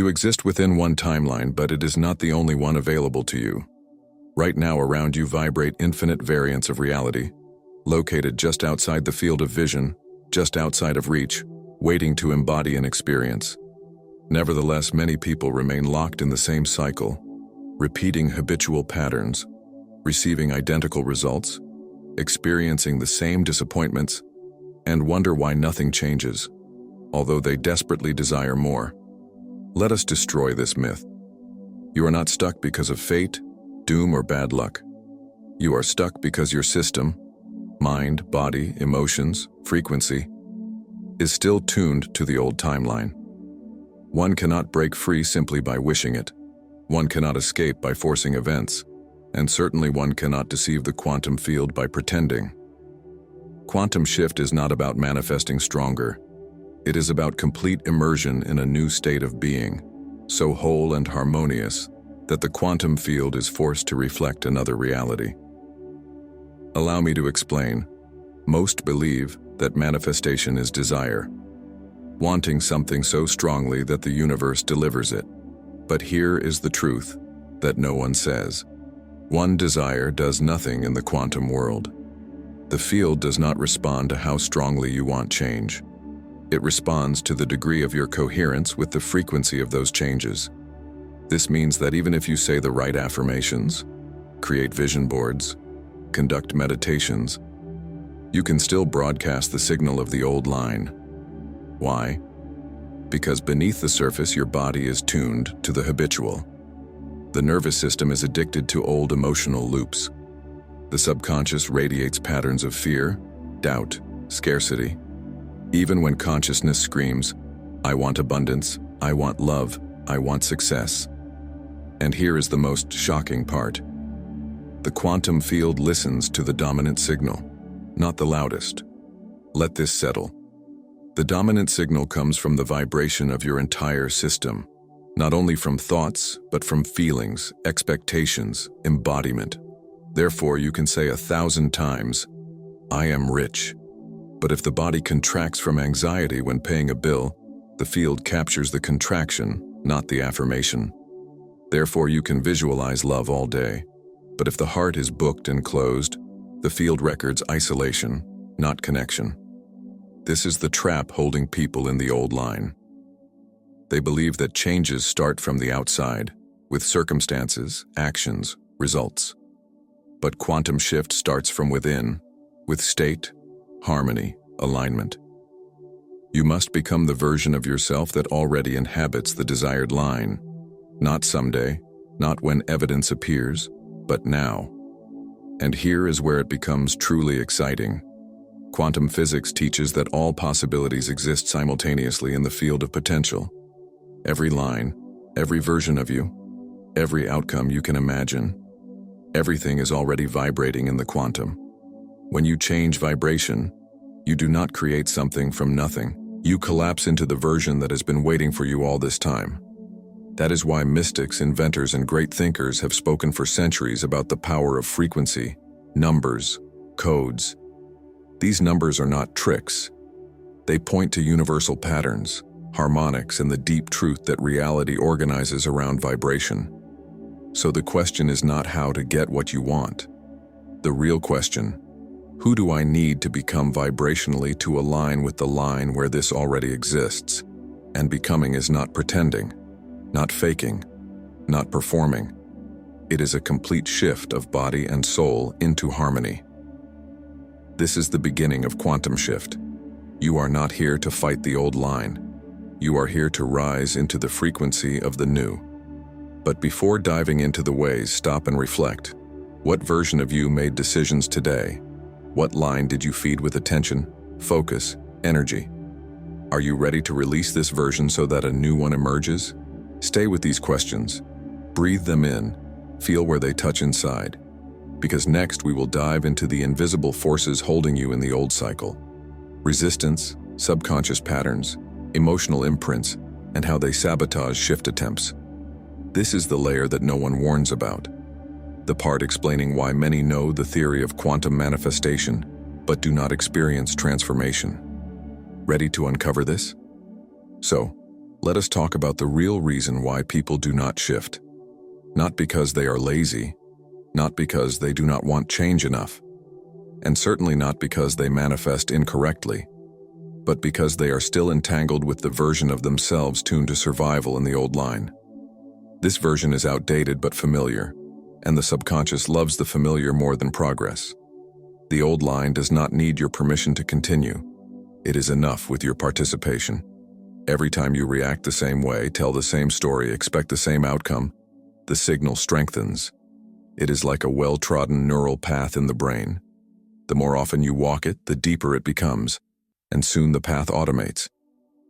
You exist within one timeline, but it is not the only one available to you. Right now around you vibrate infinite variants of reality, located just outside the field of vision, just outside of reach, waiting to embody an experience. Nevertheless, many people remain locked in the same cycle, repeating habitual patterns, receiving identical results, experiencing the same disappointments, and wonder why nothing changes, although they desperately desire more. Let us destroy this myth. You are not stuck because of fate, doom, or bad luck. You are stuck because your system, mind, body, emotions, frequency, is still tuned to the old timeline. One cannot break free simply by wishing it. One cannot escape by forcing events. And certainly one cannot deceive the quantum field by pretending. Quantum shift is not about manifesting stronger. It is about complete immersion in a new state of being, so whole and harmonious that the quantum field is forced to reflect another reality. Allow me to explain. Most believe that manifestation is desire, wanting something so strongly that the universe delivers it. But here is the truth that no one says. One desire does nothing in the quantum world. The field does not respond to how strongly you want change. It responds to the degree of your coherence with the frequency of those changes. This means that even if you say the right affirmations, create vision boards, conduct meditations, you can still broadcast the signal of the old line. Why? Because beneath the surface your body is tuned to the habitual. The nervous system is addicted to old emotional loops. The subconscious radiates patterns of fear, doubt, scarcity. Even when consciousness screams, I want abundance, I want love, I want success. And here is the most shocking part. The quantum field listens to the dominant signal, not the loudest. Let this settle. The dominant signal comes from the vibration of your entire system. Not only from thoughts, but from feelings, expectations, embodiment. Therefore, you can say 1,000 times, I am rich. But if the body contracts from anxiety when paying a bill, the field captures the contraction, not the affirmation. Therefore, you can visualize love all day. But if the heart is booked and closed, the field records isolation, not connection. This is the trap holding people in the old line. They believe that changes start from the outside, with circumstances, actions, results. But quantum shift starts from within, with state, harmony, alignment. You must become the version of yourself that already inhabits the desired line. Not someday, not when evidence appears, but now. And here is where it becomes truly exciting. Quantum physics teaches that all possibilities exist simultaneously in the field of potential. Every line, every version of you, every outcome you can imagine, everything is already vibrating in the quantum. When you change vibration, you do not create something from nothing. You collapse into the version that has been waiting for you all this time. That is why mystics, inventors, and great thinkers have spoken for centuries about the power of frequency, numbers, codes. These numbers are not tricks. They point to universal patterns, harmonics, and the deep truth that reality organizes around vibration. So the question is not how to get what you want. The real question, who do I need to become vibrationally to align with the line where this already exists? And becoming is not pretending, not faking, not performing. It is a complete shift of body and soul into harmony. This is the beginning of quantum shift. You are not here to fight the old line. You are here to rise into the frequency of the new. But before diving into the ways, stop and reflect. What version of you made decisions today? What line did you feed with attention, focus, energy? Are you ready to release this version so that a new one emerges? Stay with these questions. Breathe them in. Feel where they touch inside. Because next we will dive into the invisible forces holding you in the old cycle. Resistance, subconscious patterns, emotional imprints, and how they sabotage shift attempts. This is the layer that no one warns about. The part explaining why many know the theory of quantum manifestation, but do not experience transformation. Ready to uncover this? So, Let us talk about the real reason why people do not shift. Not because they are lazy, not because they do not want change enough, and certainly not because they manifest incorrectly, but because they are still entangled with the version of themselves tuned to survival in the old line. This version is outdated but familiar, and the subconscious loves the familiar more than progress. The old line does not need your permission to continue. It is enough with your participation. Every time you react the same way, tell the same story, expect the same outcome, the signal strengthens. It is like a well-trodden neural path in the brain. The more often you walk it, the deeper it becomes, and soon the path automates.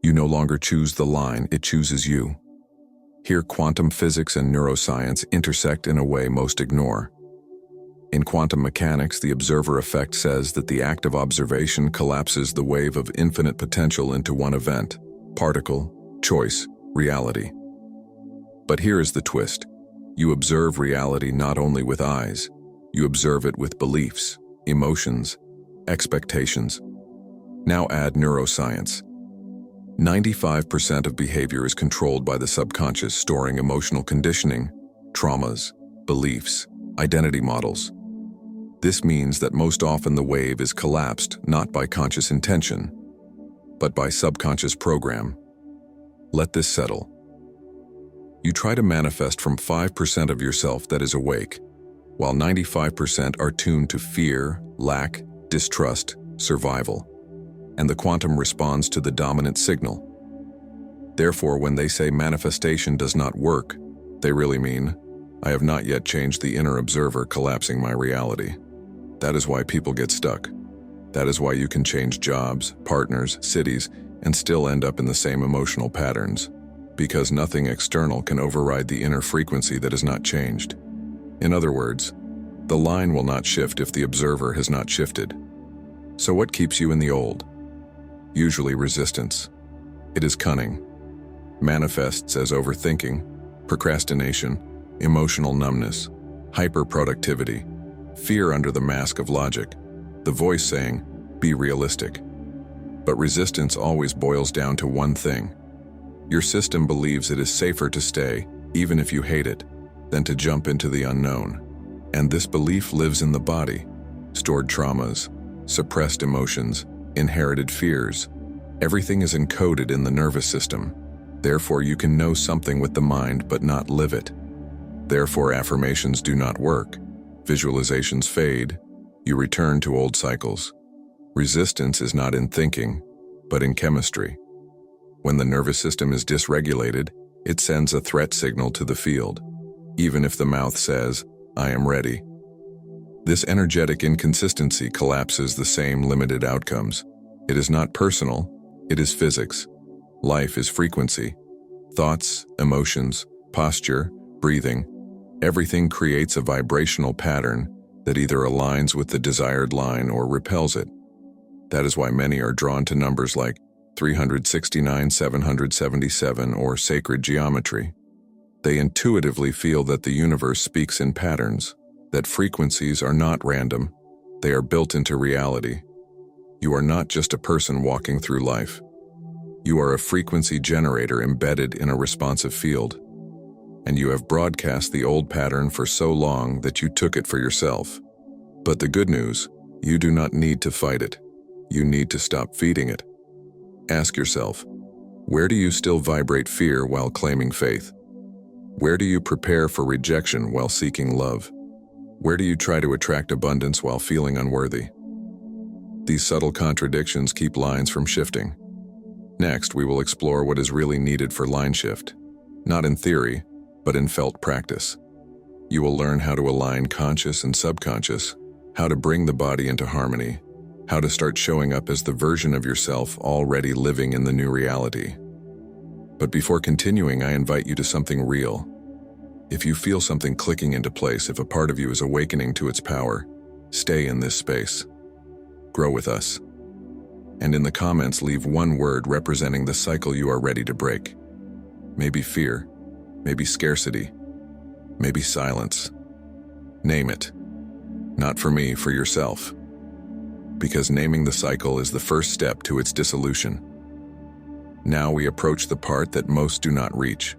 You no longer choose the line, it chooses you. Here, quantum physics and neuroscience intersect in a way most ignore. In quantum mechanics, the observer effect says that the act of observation collapses the wave of infinite potential into one event: particle, choice, reality. But here is the twist. You observe reality not only with eyes, you observe it with beliefs, emotions, expectations. Now add neuroscience. 95% of behavior is controlled by the subconscious, storing emotional conditioning, traumas, beliefs, identity models. This means that most often the wave is collapsed not by conscious intention, but by subconscious program. Let this settle. You try to manifest from 5% of yourself that is awake, while 95% are tuned to fear, lack, distrust, survival, and the quantum responds to the dominant signal. Therefore, when they say manifestation does not work, they really mean, I have not yet changed the inner observer, collapsing my reality. That is why people get stuck. That is why you can change jobs, partners, cities, and still end up in the same emotional patterns, because nothing external can override the inner frequency that is not changed. In other words, the line will not shift if the observer has not shifted. So what keeps you in the old? Usually resistance. It is cunning. Manifests as overthinking, procrastination, emotional numbness, hyperproductivity, fear under the mask of logic, the voice saying, be realistic. But resistance always boils down to one thing. Your system believes it is safer to stay, even if you hate it, than to jump into the unknown. And this belief lives in the body. Stored traumas, suppressed emotions, inherited fears. Everything is encoded in the nervous system. Therefore, you can know something with the mind but not live it. Therefore, affirmations do not work. Visualizations fade. You return to old cycles. Resistance is not in thinking, but in chemistry. When the nervous system is dysregulated, it sends a threat signal to the field, even if the mouth says, I am ready. This energetic inconsistency collapses the same limited outcomes. It is not personal, it is physics. Life is frequency. Thoughts, emotions, posture, breathing, everything creates a vibrational pattern that either aligns with the desired line or repels it. That is why many are drawn to numbers like 369, 777, or sacred geometry. They intuitively feel that the universe speaks in patterns, that frequencies are not random, they are built into reality. You are not just a person walking through life. You are a frequency generator embedded in a responsive field. And you have broadcast the old pattern for so long that you took it for yourself. But the good news, you do not need to fight it. You need to stop feeding it. Ask yourself, where do you still vibrate fear while claiming faith? Where do you prepare for rejection while seeking love? Where do you try to attract abundance while feeling unworthy? These subtle contradictions keep lines from shifting. Next, we will explore what is really needed for line shift, not in theory, but in felt practice. You will learn how to align conscious and subconscious, how to bring the body into harmony, how to start showing up as the version of yourself already living in the new reality. But before continuing, I invite you to something real. If you feel something clicking into place, if a part of you is awakening to its power, stay in this space. Grow with us. And in the comments, leave one word representing the cycle you are ready to break. Maybe fear, maybe scarcity, maybe silence. Name it. Not for me, for yourself. Because naming the cycle is the first step to its dissolution. Now we approach the part that most do not reach.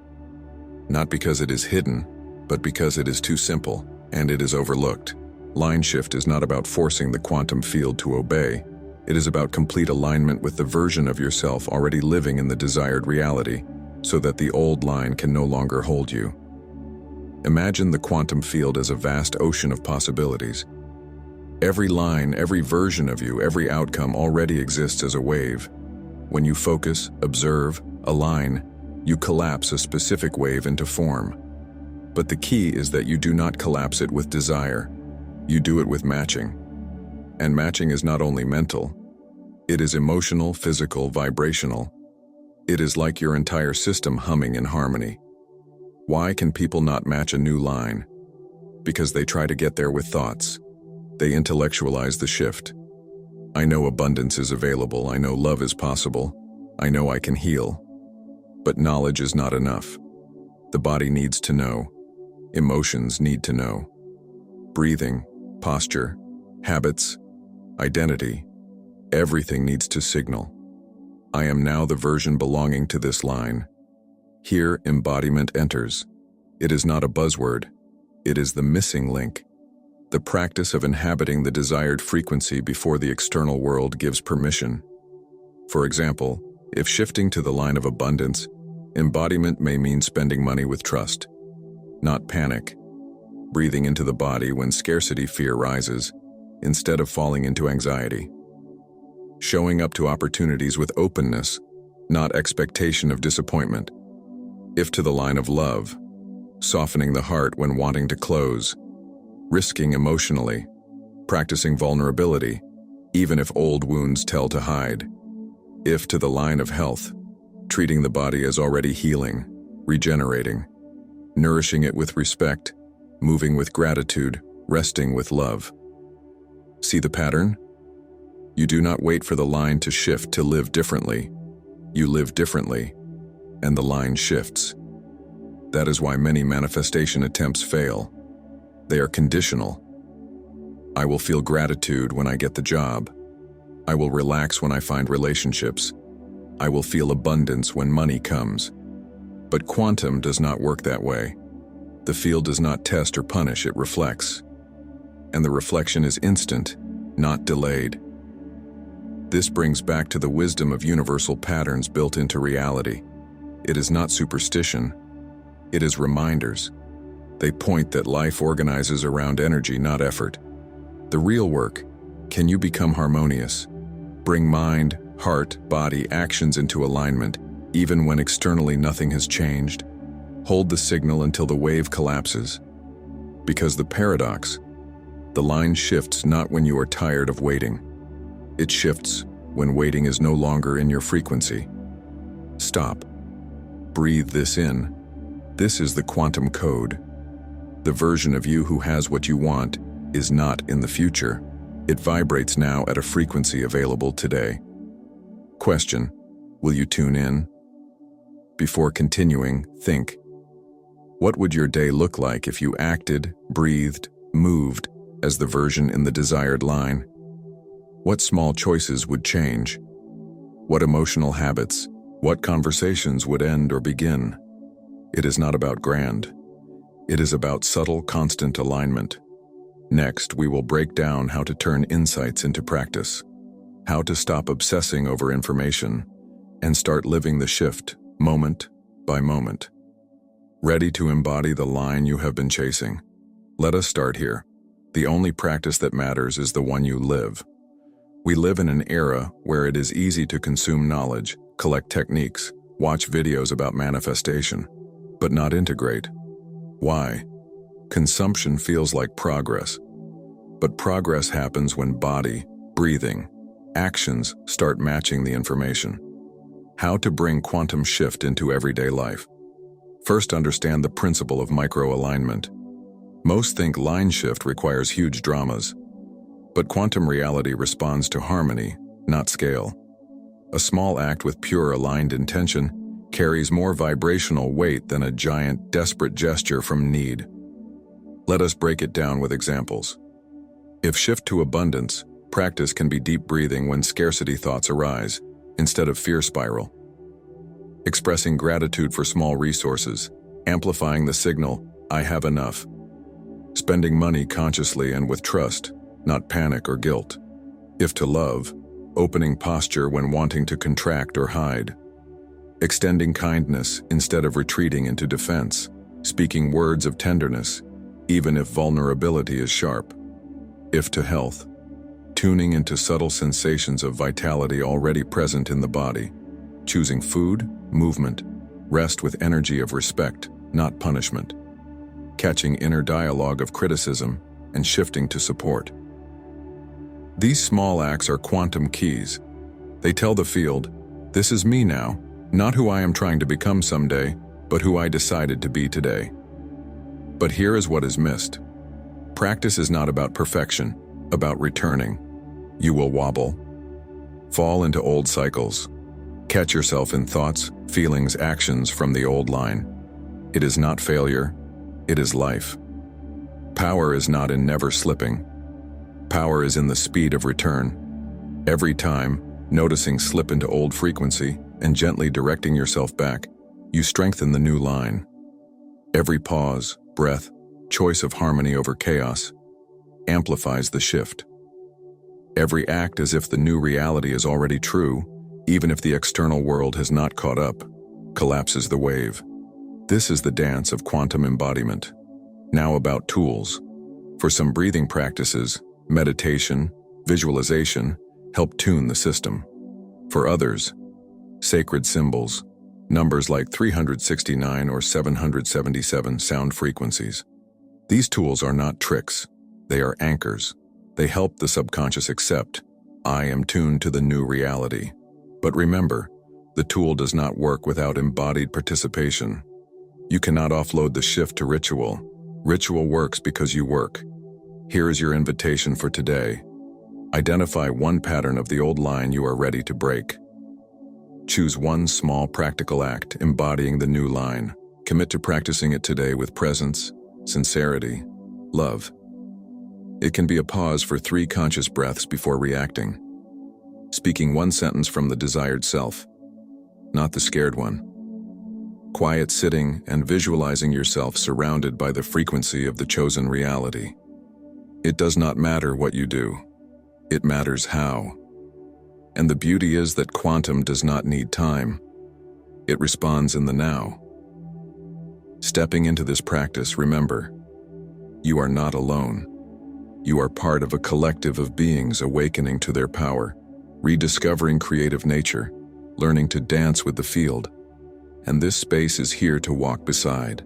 Not because it is hidden, but because it is too simple and it is overlooked. Line shift is not about forcing the quantum field to obey. It is about complete alignment with the version of yourself already living in the desired reality, so that the old line can no longer hold you. Imagine the quantum field as a vast ocean of possibilities. Every line, every version of you, every outcome already exists as a wave. When you focus, observe, align, you collapse a specific wave into form. But the key is that you do not collapse it with desire. You do it with matching. And matching is not only mental. It is emotional, physical, vibrational. It is like your entire system humming in harmony. Why can people not match a new line? Because they try to get there with thoughts. They intellectualize the shift. I know abundance is available. I know love is possible. I know I can heal. But knowledge is not enough. The body needs to know. Emotions need to know. Breathing, posture, habits, identity, everything needs to signal. I am now the version belonging to this line. Here, embodiment enters. It is not a buzzword. It is the missing link. The practice of inhabiting the desired frequency before the external world gives permission. For example, if shifting to the line of abundance, embodiment may mean spending money with trust, not panic. Breathing into the body when scarcity fear rises, instead of falling into anxiety. Showing up to opportunities with openness, not expectation of disappointment. If to the line of love, softening the heart when wanting to close, risking emotionally, practicing vulnerability, even if old wounds tell to hide. If to the line of health, treating the body as already healing, regenerating, nourishing it with respect, moving with gratitude, resting with love. See the pattern? You do not wait for the line to shift to live differently. You live differently, and the line shifts. That is why many manifestation attempts fail. They are conditional. I will feel gratitude when I get the job. I will relax when I find relationships. I will feel abundance when money comes. But quantum does not work that way. The field does not test or punish, it reflects. And the reflection is instant, not delayed. This brings back to the wisdom of universal patterns built into reality. It is not superstition. It is reminders. They point that life organizes around energy, not effort. The real work, can you become harmonious? Bring mind, heart, body, actions into alignment, even when externally nothing has changed. Hold the signal until the wave collapses. Because the paradox, the line shifts not when you are tired of waiting. It shifts when waiting is no longer in your frequency. Stop. Breathe this in. This is the quantum code. The version of you who has what you want is not in the future. It vibrates now at a frequency available today. Question: will you tune in? Before continuing, think. What would your day look like if you acted, breathed, moved as the version in the desired line? What small choices would change? What emotional habits, what conversations would end or begin? It is not about grand. It is about subtle, constant alignment. Next, we will break down how to turn insights into practice, how to stop obsessing over information, and start living the shift, moment by moment. Ready to embody the line you have been chasing? Let us start here. The only practice that matters is the one you live. We live in an era where it is easy to consume knowledge, collect techniques, watch videos about manifestation, but not integrate. Why? Consumption feels like progress. But progress happens when body, breathing, actions start matching the information. How to bring quantum shift into everyday life. First, understand the principle of micro-alignment. Most think line shift requires huge dramas, but quantum reality responds to harmony, not scale. A small act with pure aligned intention carries more vibrational weight than a giant, desperate gesture from need. Let us break it down with examples. If shift to abundance, practice can be deep breathing when scarcity thoughts arise, instead of fear spiral. expressing gratitude for small resources, amplifying the signal, I have enough. Spending money consciously and with trust, not panic or guilt. If to love, opening posture when wanting to contract or hide. Extending kindness instead of retreating into defense, speaking words of tenderness, even if vulnerability is sharp. If to health, tuning into subtle sensations of vitality already present in the body, choosing food, movement, rest with energy of respect, not punishment. Catching inner dialogue of criticism and shifting to support. These small acts are quantum keys. They tell the field, this is me now, not who I am trying to become someday, but who I decided to be today. But here is what is missed. Practice is not about perfection, about returning. You will wobble, fall into old cycles, catch yourself in thoughts, feelings, actions from the old line. It is not failure, it is life. Power is not in never slipping. Power is in the speed of return. Every time, noticing slip into old frequency and gently directing yourself back, you strengthen the new line. Every pause, breath, choice of harmony over chaos amplifies the shift. Every act as if the new reality is already true, even if the external world has not caught up, collapses the wave. This is the dance of quantum embodiment. Now about tools. For some breathing practices, meditation, visualization help tune the system. For others, sacred symbols, numbers like 369 or 777 sound frequencies. These tools are not tricks, they are anchors. They help the subconscious accept, I am tuned to the new reality. But remember, the tool does not work without embodied participation. You cannot offload the shift to ritual. Ritual works because you work. Here is your invitation for today. Identify one pattern of the old line you are ready to break. Choose one small practical act embodying the new line. Commit to practicing it today with presence, sincerity, love. It can be a pause for 3 conscious breaths before reacting. Speaking one sentence from the desired self, not the scared one. Quiet sitting and visualizing yourself surrounded by the frequency of the chosen reality. It does not matter what you do. It matters how. And the beauty is that quantum does not need time. It responds in the now. Stepping into this practice, remember, you are not alone. You are part of a collective of beings awakening to their power, rediscovering creative nature, learning to dance with the field. And this space is here to walk beside.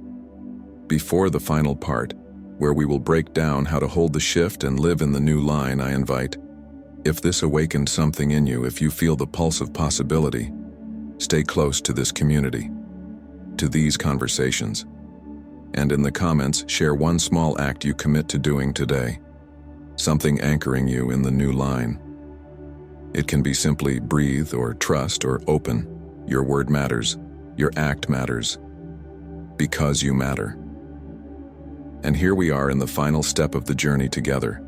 Before the final part, where we will break down how to hold the shift and live in the new line, I invite, if this awakened something in you, if you feel the pulse of possibility, stay close to this community, to these conversations. And in the comments, share one small act you commit to doing today. Something anchoring you in the new line. It can be simply breathe or trust or open. Your word matters. Your act matters. Because you matter. And here we are in the final step of the journey together.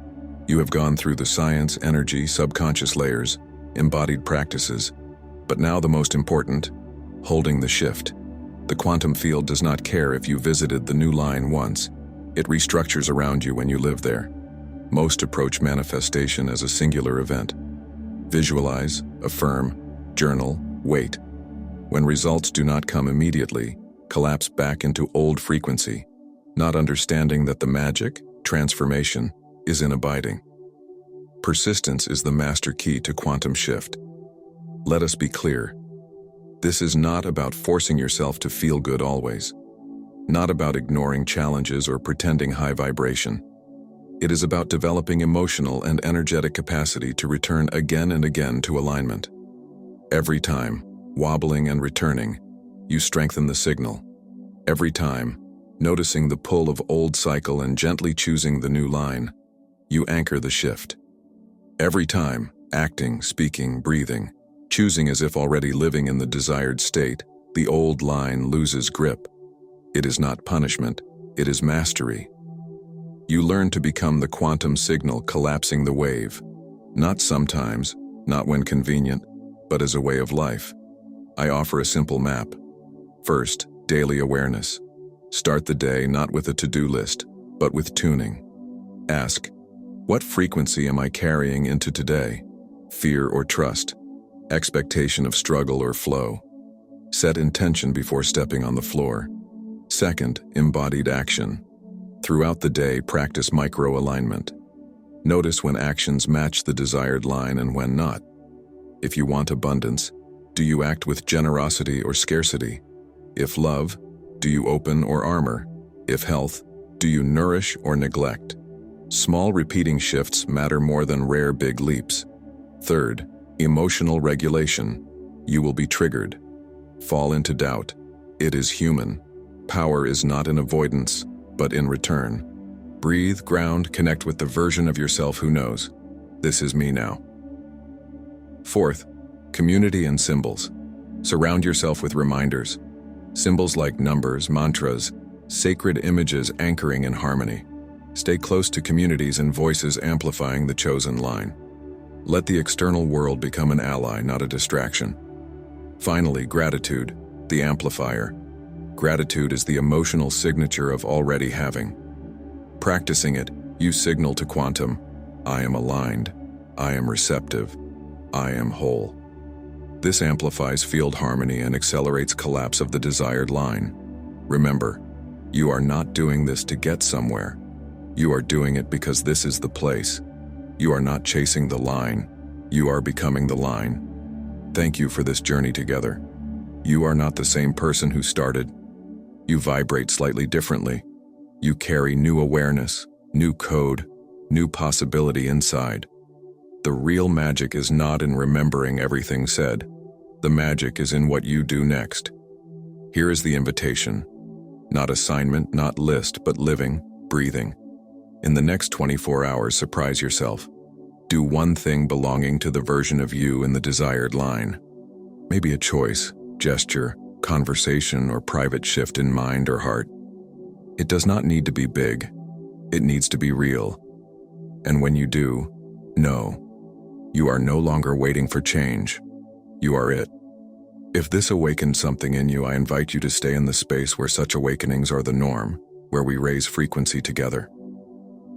You have gone through the science, energy, subconscious layers, embodied practices, but now the most important, holding the shift. The quantum field does not care if you visited the new line once. It restructures around you when you live there. Most approach manifestation as a singular event. Visualize, affirm, journal, wait. When results do not come immediately, collapse back into old frequency, not understanding that the magic, transformation, is in abiding. Persistence is the master key to quantum shift. Let us be clear. This is not about forcing yourself to feel good always. Not about ignoring challenges or pretending high vibration. It is about developing emotional and energetic capacity to return again and again to alignment. Every time, wobbling and returning, you strengthen the signal. Every time, noticing the pull of old cycle and gently choosing the new line, you anchor the shift. Every time, acting, speaking, breathing, choosing as if already living in the desired state, the old line loses grip. It is not punishment, it is mastery. You learn to become the quantum signal collapsing the wave, not sometimes, not when convenient, but as a way of life. I offer a simple map. First, daily awareness. Start the day not with a to-do list, but with tuning. Ask, what frequency am I carrying into today? Fear or trust? Expectation of struggle or flow? Set intention before stepping on the floor. Second, embodied action. Throughout the day, practice micro-alignment. Notice when actions match the desired line and when not. If you want abundance, do you act with generosity or scarcity? If love, do you open or armor? If health, do you nourish or neglect? Small repeating shifts matter more than rare big leaps. Third, emotional regulation. You will be triggered. Fall into doubt. It is human. Power is not in avoidance, but in return. Breathe, ground, connect with the version of yourself who knows. This is me now. Fourth, community and symbols. Surround yourself with reminders. Symbols like numbers, mantras, sacred images anchoring in harmony. Stay close to communities and voices amplifying the chosen line. Let the external world become an ally, not a distraction. Finally, gratitude, the amplifier. Gratitude is the emotional signature of already having. Practicing it, you signal to quantum, I am aligned, I am receptive, I am whole. This amplifies field harmony and accelerates collapse of the desired line. Remember, you are not doing this to get somewhere. You are doing it because this is the place. You are not chasing the line. You are becoming the line. Thank you for this journey together. You are not the same person who started. You vibrate slightly differently. You carry new awareness, new code, new possibility inside. The real magic is not in remembering everything said. The magic is in what you do next. Here is the invitation. Not assignment, not list, but living, breathing. In the next 24 hours, surprise yourself. Do one thing belonging to the version of you in the desired line. Maybe a choice, gesture, conversation, or private shift in mind or heart. It does not need to be big. It needs to be real. And when you do, know. You are no longer waiting for change. You are it. If this awakened something in you, I invite you to stay in the space where such awakenings are the norm, where we raise frequency together.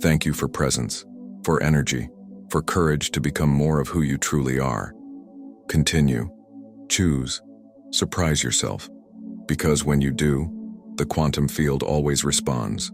Thank you for presence, for energy, for courage to become more of who you truly are. Continue. Choose. Surprise yourself. Because when you do, the quantum field always responds.